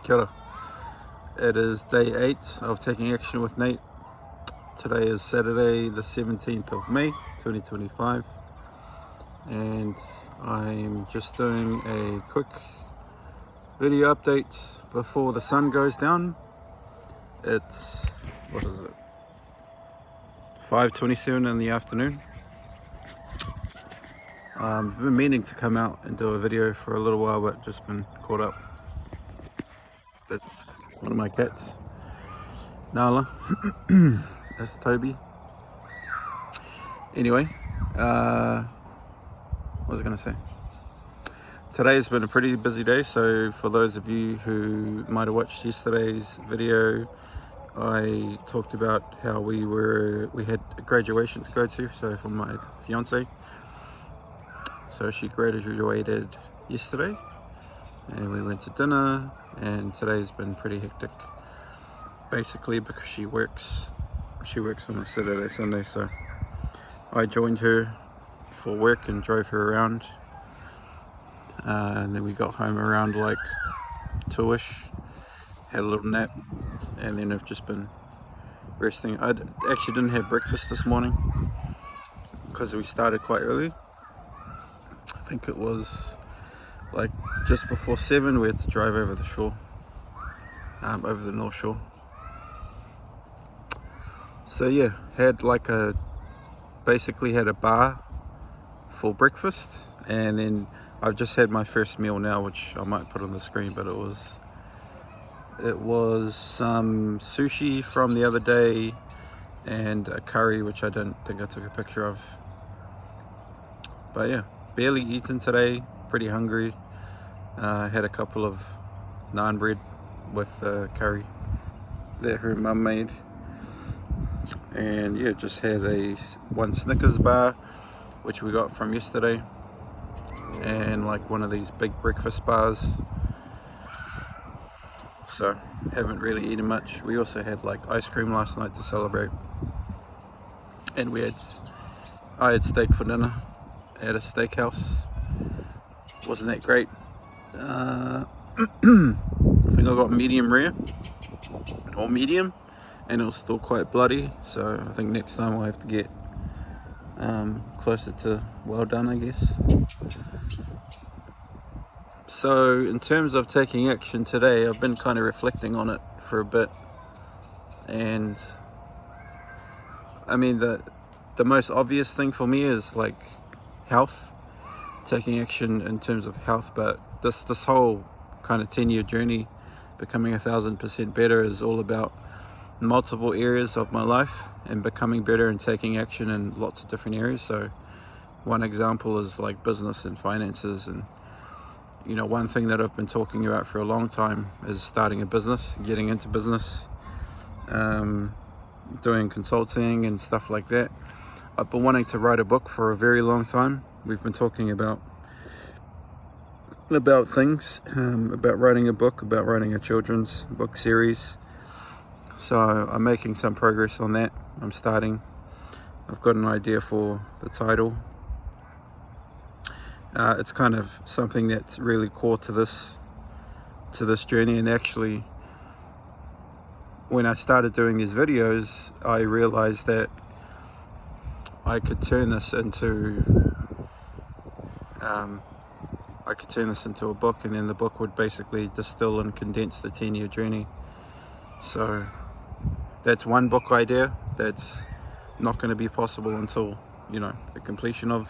Kia ora. It is day 8 of Taking Action with Nate. Today is Saturday the 17th of May 2025, and I'm just doing a quick video update before the sun goes down. It's, 5:27 in the afternoon. I've been meaning to come out and do a video for a little while, but just been caught up. That's one of my cats, Nala. That's Toby. Anyway, what was I going to say? Today has been a pretty busy day, so for those of you who might have watched yesterday's video, I talked about how we had a graduation to go to, so for my fiance. So she graduated yesterday, and we went to dinner, and today's been pretty hectic, basically because she works on a Saturday, Sunday, so I joined her for work and drove her around, and then we got home around like 2ish, had a little nap, and then I've just been resting. I actually didn't have breakfast this morning because we started quite early. I think it was like just before 7. We had to drive over the shore, over the North Shore. So yeah, basically had a bar for breakfast, and then I've just had my first meal now, which I might put on the screen, but it was some sushi from the other day and a curry, which I don't think I took a picture of. But yeah, barely eaten today, pretty hungry. Had a couple of naan bread with curry that her mum made, and yeah, just had one Snickers bar, which we got from yesterday, and like one of these big breakfast bars. So haven't really eaten much. We also had like ice cream last night to celebrate, and I had steak for dinner at a steakhouse. Wasn't that great. I think I got medium rare or medium, and it was still quite bloody, so I think next time I'll have to get closer to well done, I guess. So in terms of taking action today, I've been kind of reflecting on it for a bit, and I mean the most obvious thing for me is like health, taking action in terms of health, but this whole kind of 10-year journey, becoming 1,000% better, is all about multiple areas of my life and becoming better and taking action in lots of different areas. So one example is like business and finances, and one thing that I've been talking about for a long time is starting a business, getting into business, doing consulting and stuff like that. I've been wanting to write a book for a very long time. We've been talking about things, about writing a book, about writing a children's book series. So I'm making some progress on that. I'm starting. I've got an idea for the title. It's kind of something that's really core to this journey, and actually when I started doing these videos, I realized that I could turn this into a book, and then the book would basically distill and condense the 10-year journey. So that's one book idea that's not going to be possible until the completion of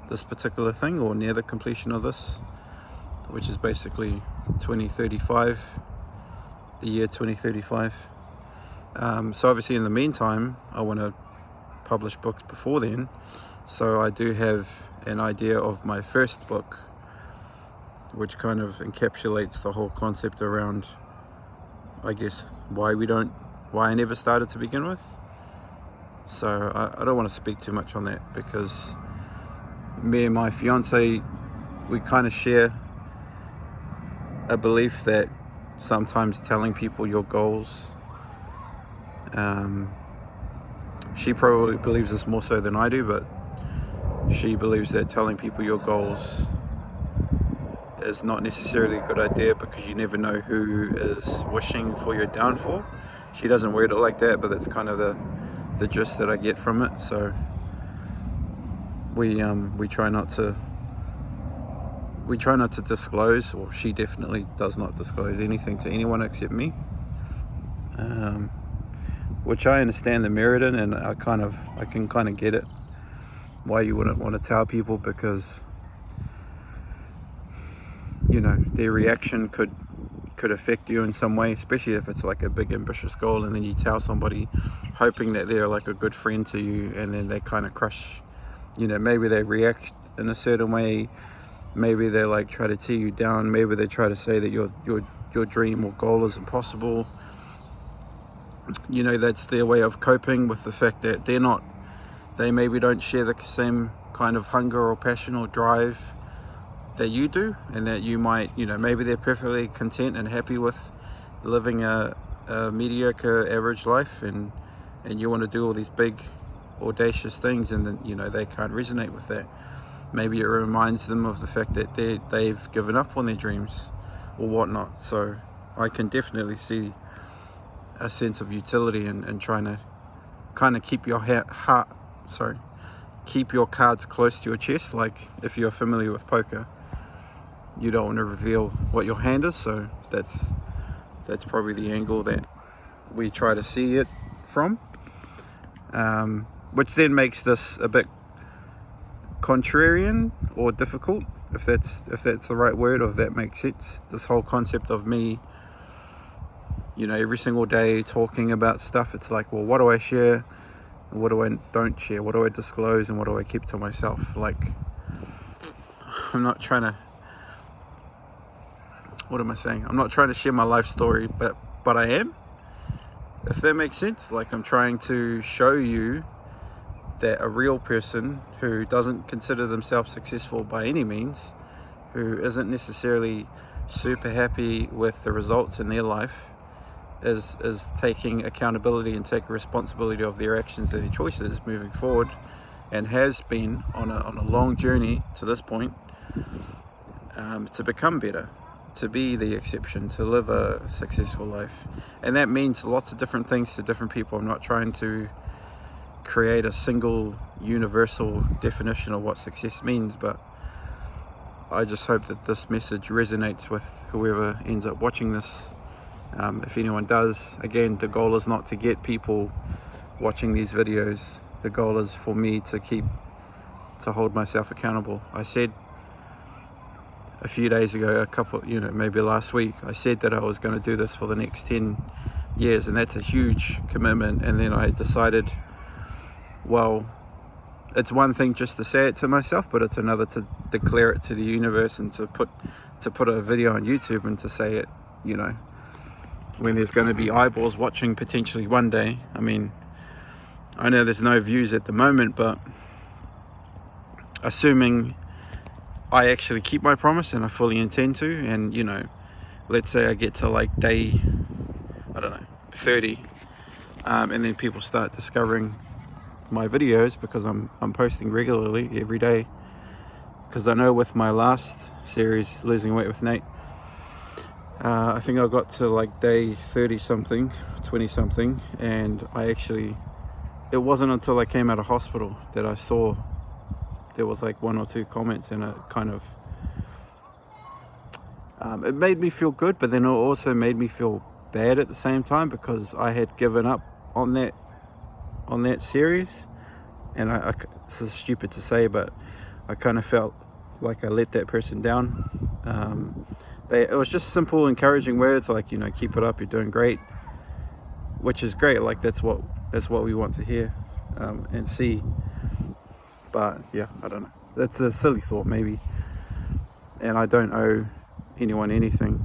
this particular thing, or near the completion of this, which is basically 2035, the year 2035. So obviously in the meantime, I want to publish books before then. So I do have an idea of my first book, which kind of encapsulates the whole concept around, I guess, why I never started to begin with. So I don't want to speak too much on that, because me and my fiance, we kind of share a belief that sometimes telling people your goals, she probably believes this more so than I do, but she believes that telling people your goals is not necessarily a good idea, because you never know who is wishing for your downfall. She doesn't word it like that, but that's kind of the gist that I get from it. So we try not to disclose, or she definitely does not disclose anything to anyone except me, which I understand the merit in, and I can kind of get it why you wouldn't want to tell people, because you know their reaction could affect you in some way, especially if it's like a big ambitious goal, and then you tell somebody hoping that they're like a good friend to you, and then they kind of crush, you know, maybe they react in a certain way, maybe they like try to tear you down, maybe they try to say that your dream or goal is impossible. You know, that's their way of coping with the fact that they maybe don't share the same kind of hunger or passion or drive that you do, and that you might, you know, maybe they're perfectly content and happy with living a mediocre average life, and you want to do all these big audacious things, and then, you know, they can't resonate with that. Maybe it reminds them of the fact that they've given up on their dreams or whatnot. So I can definitely see a sense of utility in trying to kind of keep your keep your cards close to your chest. Like if you're familiar with poker, you don't want to reveal what your hand is, so that's probably the angle that we try to see it from, which then makes this a bit contrarian or difficult, if that's the right word, or if that makes sense. This whole concept of me, you know, every single day talking about stuff, it's like, well, what do I share, and what do I don't share, what do I disclose, and what do I keep to myself? Like, I'm not trying to, what am I saying? I'm not trying to share my life story, but I am, if that makes sense. Like, I'm trying to show you that a real person who doesn't consider themselves successful by any means, who isn't necessarily super happy with the results in their life, is taking accountability and taking responsibility of their actions and their choices moving forward, and has been on a long journey to this point, to become better, to be the exception, to live a successful life. And that means lots of different things to different people. I'm not trying to create a single universal definition of what success means, but I just hope that this message resonates with whoever ends up watching this. If anyone does, again, the goal is not to get people watching these videos. The goal is for me to hold myself accountable. I said a few days ago, maybe last week, I said that I was going to do this for the next 10 years, and that's a huge commitment. And then I decided, well, it's one thing just to say it to myself, but it's another to declare it to the universe, and to put a video on YouTube and to say it, you know, when there's going to be eyeballs watching potentially one day. I mean, I know there's no views at the moment, but assuming I actually keep my promise, and I fully intend to, and, you know, let's say I get to like day, I don't know, 30, and then people start discovering my videos, because I'm posting regularly every day, because I know with my last series, Losing Weight with Nate, I think I got to like day 30 something, 20 something, and it wasn't until I came out of hospital that I saw there was like 1 or 2 comments, and it kind of it made me feel good, but then it also made me feel bad at the same time, because I had given up on that series, and I this is stupid to say, but I kind of felt like I let that person down. It was just simple, encouraging words like, you know, keep it up, you're doing great, which is great. Like that's what we want to hear and see. But yeah, I don't know. That's a silly thought maybe, and I don't owe anyone anything.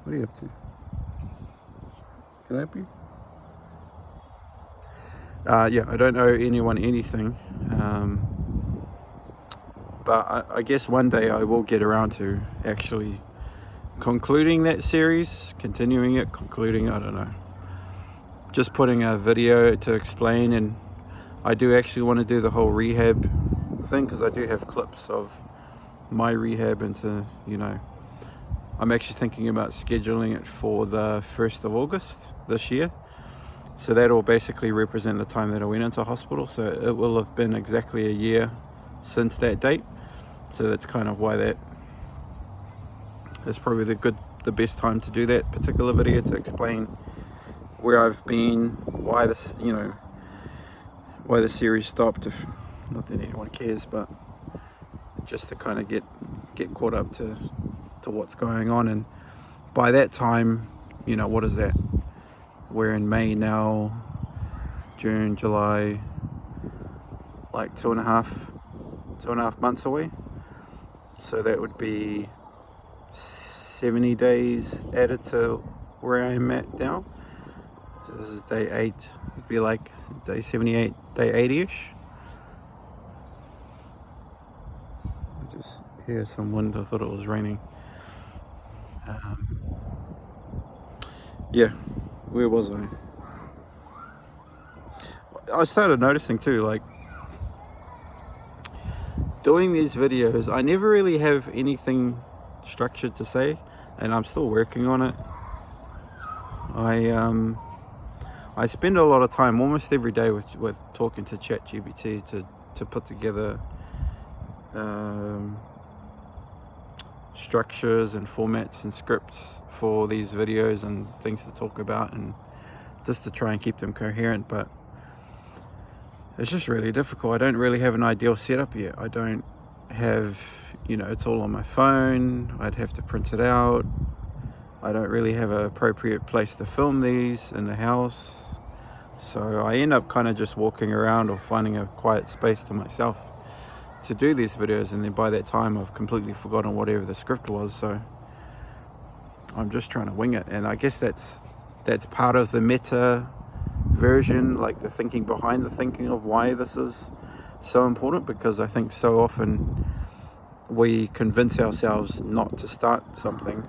What are you up to? Can I help you? Yeah, I don't owe anyone anything. But I guess one day I will get around to actually concluding that series, continuing it, I don't know. Just putting a video to explain, and I do actually want to do the whole rehab thing, because I do have clips of my rehab into, I'm actually thinking about scheduling it for the 1st of August this year. So that will basically represent the time that I went into hospital. So it will have been exactly a year since that date. So that's kind of why that is probably the best time to do that particular video, to explain where I've been, why this, why the series stopped, if not that anyone cares, but just to kind of get caught up to what's going on. And by that time, what is that? We're in May now, June, July, like 2.5 months away. So that would be 70 days added to where I am at now. So this is day 8. It'd be like day 78, day 80-ish. I just hear some wind. I thought it was raining. Yeah, where was I? I started noticing too, like, doing these videos, I never really have anything structured to say, and I'm still working on it. I spend a lot of time, almost every day, with talking to ChatGPT to put together structures and formats and scripts for these videos and things to talk about, and just to try and keep them coherent. But it's just really difficult. I don't really have an ideal setup yet. I don't have, it's all on my phone. I'd have to print it out. I don't really have an appropriate place to film these in the house. So I end up kind of just walking around or finding a quiet space to myself to do these videos, and then by that time I've completely forgotten whatever the script was. So I'm just trying to wing it, and I guess that's part of the meta version, like the thinking behind the thinking of why this is so important, because I think so often we convince ourselves not to start something,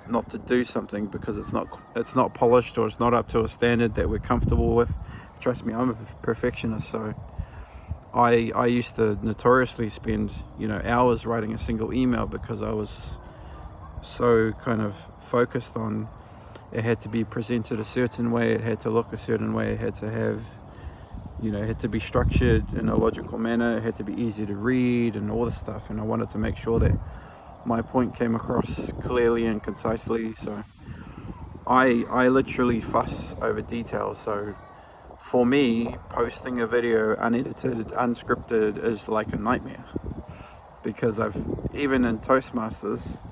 not to do something, because it's not polished, or it's not up to a standard that we're comfortable with. Trust me, I'm a perfectionist, so I used to notoriously spend hours writing a single email, because I was so kind of focused on it had to be presented a certain way, it had to look a certain way, it had to have, it had to be structured in a logical manner, it had to be easy to read and all this stuff, and I wanted to make sure that my point came across clearly and concisely. So I literally fuss over details. So for me, posting a video unedited, unscripted is like a nightmare, because even in Toastmasters,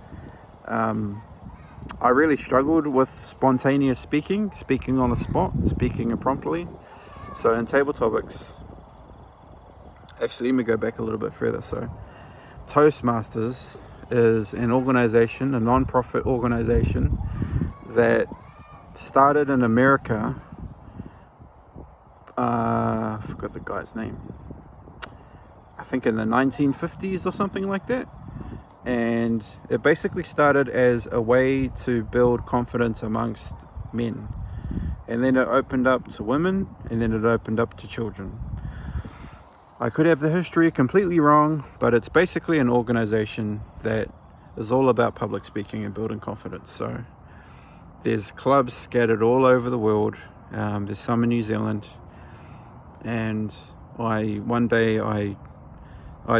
I really struggled with spontaneous speaking on the spot, speaking impromptu. So in Table Topics, actually, let me go back a little bit further. So Toastmasters is an organization, a non-profit organization that started in America. I forgot the guy's name. I think in the 1950s or something like that. And it basically started as a way to build confidence amongst men. And then it opened up to women, and then it opened up to children. I could have the history completely wrong, but it's basically an organization that is all about public speaking and building confidence. So there's clubs scattered all over the world. There's some in New Zealand. And one day I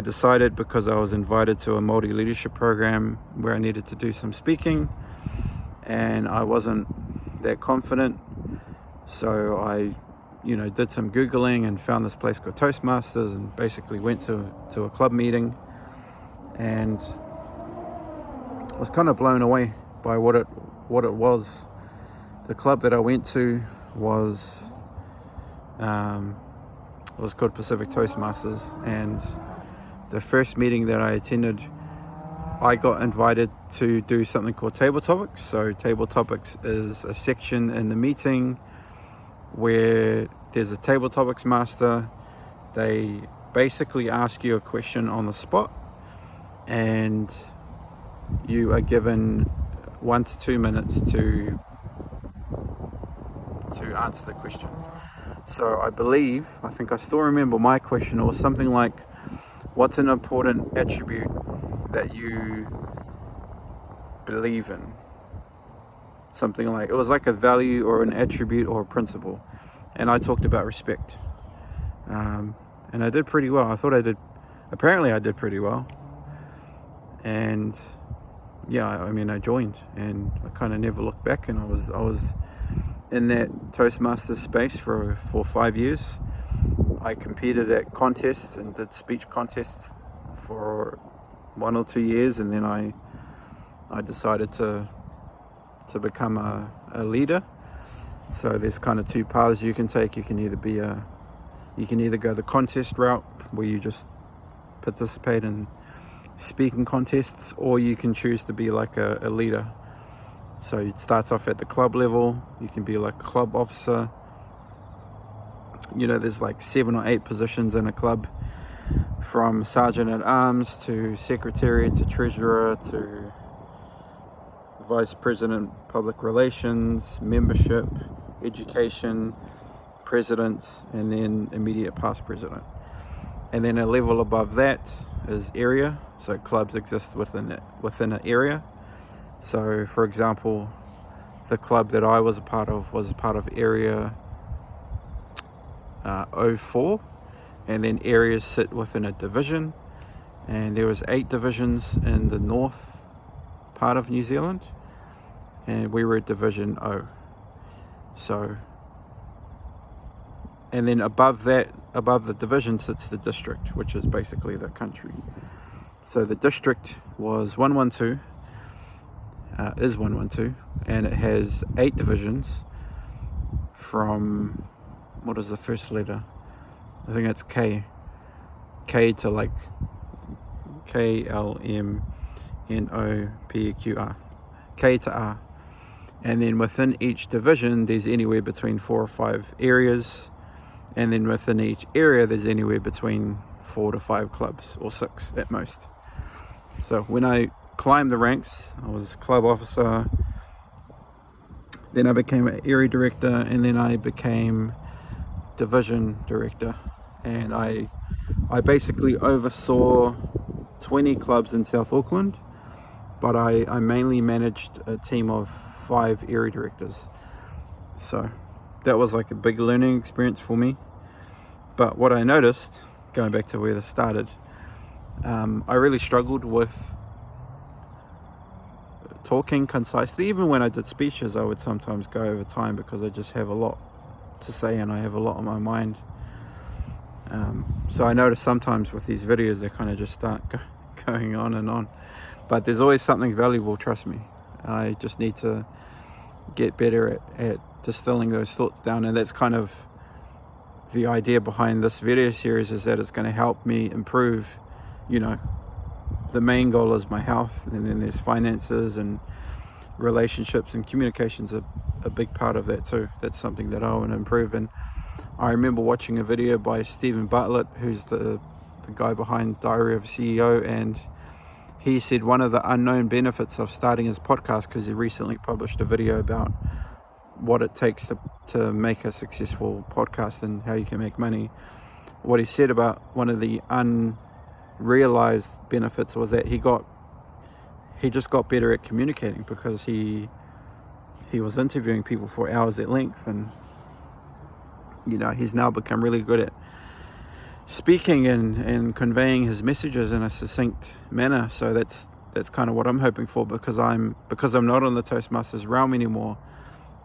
decided, because I was invited to a multi-leadership program where I needed to do some speaking, and I wasn't that confident. So I, did some Googling and found this place called Toastmasters, and basically went to a club meeting, and I was kind of blown away by what it was. The club that I went to was called Pacific Toastmasters, and the first meeting that I attended, I got invited to do something called Table Topics. So Table Topics is a section in the meeting where there's a Table Topics master. They basically ask you a question on the spot, and you are given 1 to 2 minutes to answer the question. So I think I still remember my question. It was something like, what's an important attribute that you believe in? Something like, it was like a value or an attribute or a principle. And I talked about respect. And I did pretty well. Apparently I did pretty well. And yeah, I mean, I joined and I kind of never looked back, and I was in that Toastmasters space for 5 years. I competed at contests and did speech contests for 1 or 2 years, and then I decided to become a leader. So there's kind of two paths you can take. You can either go the contest route, where you just participate in speaking contests, or you can choose to be like a leader. So it starts off at the club level. You can be like a club officer. There's like 7 or 8 positions in a club, from sergeant at arms to secretary to treasurer to vice president, public relations, membership, education, president, and then immediate past president. And then a level above that is area. So clubs exist within an area. So for example, the club that I was a part of was part of area 04, and then areas sit within a division, and there was 8 divisions in the north part of New Zealand, and we were at division O. So, and then above the division sits the district, which is basically the country. So the district was 112, is 112, and it has 8 divisions from, what is the first letter? I think it's K to like KLMNOPQR, K to R. And then within each division there's anywhere between 4 or 5 areas, and then within each area there's anywhere between 4 to 5 clubs, or 6 at most. So when I climbed the ranks, I was club officer, then I became an area director, and then I became division director, and I basically oversaw 20 clubs in South Auckland, but I mainly managed a team of 5 area directors. So that was like a big learning experience for me. But what I noticed, going back to where this started, I really struggled with talking concisely. Even when I did speeches, I would sometimes go over time because I just have a lot to say and I have a lot on my mind. So I notice sometimes with these videos they kind of just start going on and on, but there's always something valuable, trust me. I just need to get better at distilling those thoughts down, and that's kind of the idea behind this video series, is that it's going to help me improve. The main goal is my health, and then there's finances and relationships, and communication's a big part of that too. That's something that I want to improve. And I remember watching a video by Stephen Bartlett, who's the guy behind Diary of a CEO, and he said one of the unknown benefits of starting his podcast, because he recently published a video about what it takes to make a successful podcast and how you can make money. What he said about one of the unrealized benefits was that he just got better at communicating, because he was interviewing people for hours at length, and he's now become really good at speaking and conveying his messages in a succinct manner. So that's kind of what I'm hoping for, because I'm not on the Toastmasters realm anymore.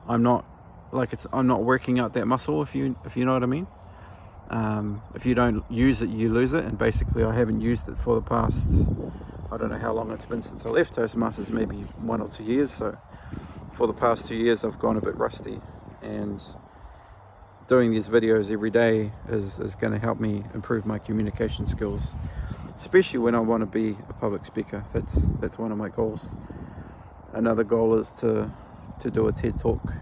I'm not working out that muscle, if you know what I mean. If you don't use it, you lose it, and basically I haven't used it for the past, I don't know how long it's been since I left Toastmasters, maybe 1 or 2 years. So for the past 2 years I've gone a bit rusty, and doing these videos every day is going to help me improve my communication skills, especially when I want to be a public speaker. That's one of my goals. Another goal is to do a TED Talk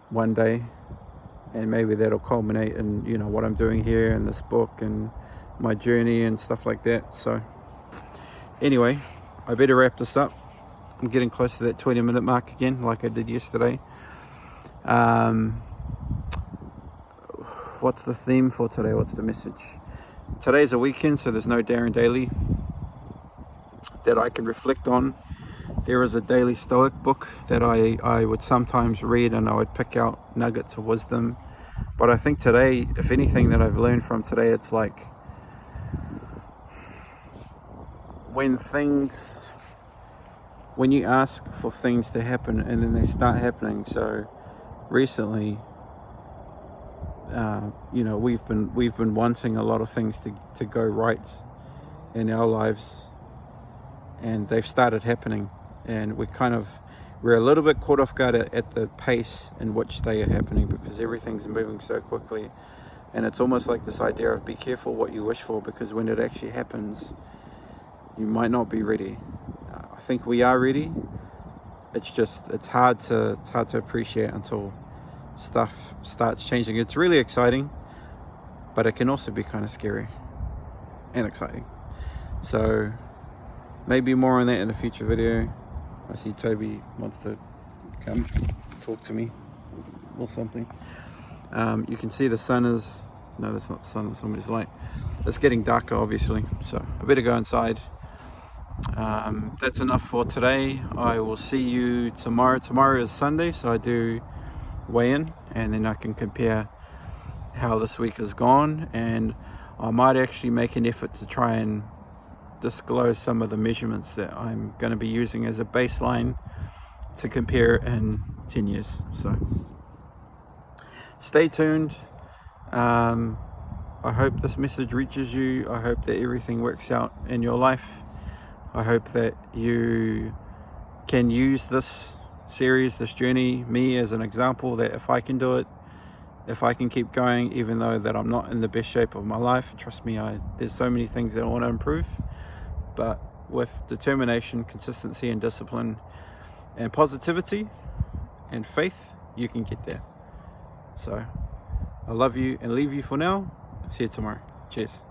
one day, and maybe that'll culminate in what I'm doing here in this book and my journey and stuff like that. So anyway, I better wrap this up. I'm getting close to that 20-minute mark again, like I did yesterday. What's the theme for today? What's the message? today's a weekend, so there's no Darren Daily that I can reflect on. There is a daily Stoic book that I would sometimes read, and I would pick out nuggets of wisdom. But I think today, if anything that I've learned from today, it's like when you ask for things to happen and then they start happening. So recently, we've been wanting a lot of things to go right in our lives, and they've started happening, and we're a little bit caught off guard at the pace in which they are happening, because everything's moving so quickly. And it's almost like this idea of be careful what you wish for, because when it actually happens, you might not be ready. I think we are ready. It's hard to appreciate until stuff starts changing. It's really exciting, but it can also be kind of scary and exciting. So maybe more on that in a future video. I see Toby wants to come talk to me or something. You can see the sun is, no, that's not the sun, that's somebody's light. It's getting darker, obviously, so I better go inside. That's enough for today. I will see you tomorrow. Tomorrow is Sunday, so I do weigh in, and then I can compare how this week has gone, and I might actually make an effort to try and disclose some of the measurements that I'm going to be using as a baseline to compare in 10 years. So stay tuned. I hope this message reaches you. I hope that everything works out in your life. I hope that you can use this series, this journey, me as an example, that if I can do it, if I can keep going, even though that I'm not in the best shape of my life, trust me, there's so many things that I want to improve, but with determination, consistency and discipline and positivity and faith, you can get there. So I love you and leave you for now. See you tomorrow. Cheers.